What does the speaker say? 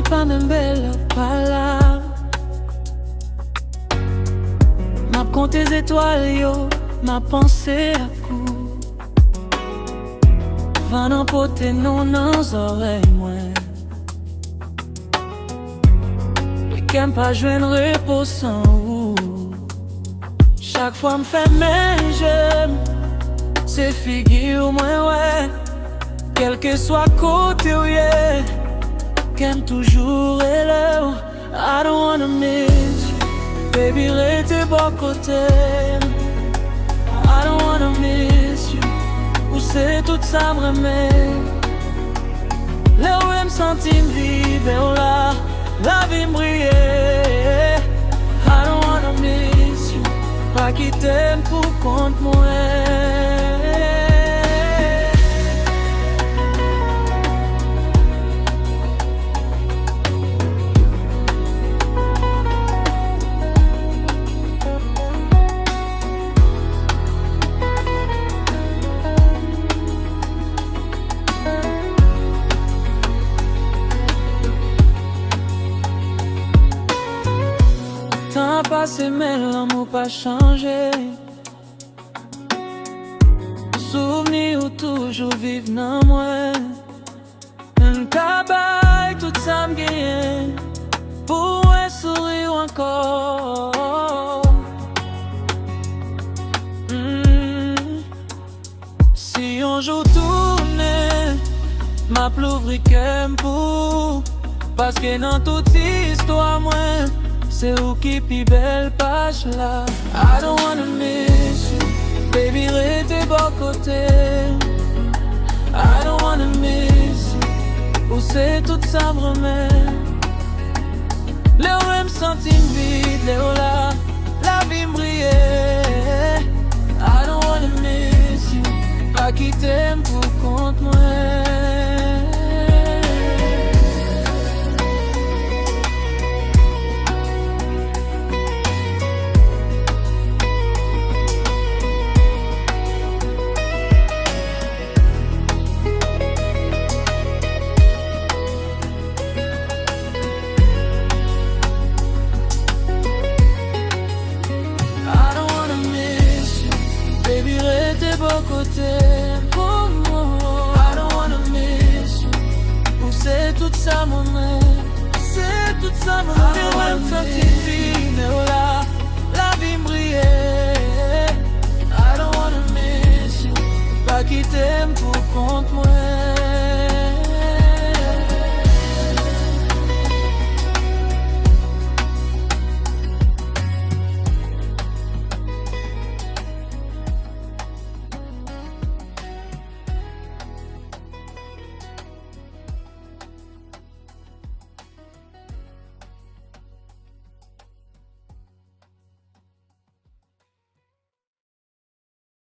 pas même belle, pas là. M'a compte tes étoiles, yo, ma pensée à coup. Va n'emporter non dans les oreilles, moi. Et qu'aime pas joindre repos sans ou. Chaque fois me fait mais j'aime. C'est figure, moi, ouais. Quel que soit côté où y'a, qu'aime toujours et là. I don't wanna miss you, baby, reste bon côté. I don't wanna miss you, où c'est tout ça me remet. Là où me sentir vivre, là, la vie me brille. I don't wanna miss you, pas quitter pour compte moi. Temps passé mais l'amour pas changé. Souvenir ou toujours vivre dans moi. Un cabaye tout ça me gagne. Pour un sourire encore. Si on joue tourner, m'a plouvri qu'un pour. Parce que dans toute histoire moi, c'est où qui pi belle page là. I don't wanna miss you, baby, reste bon côté. I don't wanna miss you, où c'est tout ça me remet. Léo me sentir vide, Léo là, la vie me brille. I don't wanna miss you, pas quitter pour compte moi. Côté, oh, oh, oh. I don't wanna miss you, où c'est tout ça mon aime. C'est tout ça mon aime. I don't wanna miss you, là, la vie me brille. I don't wanna miss you, pas quitter pour compte moi.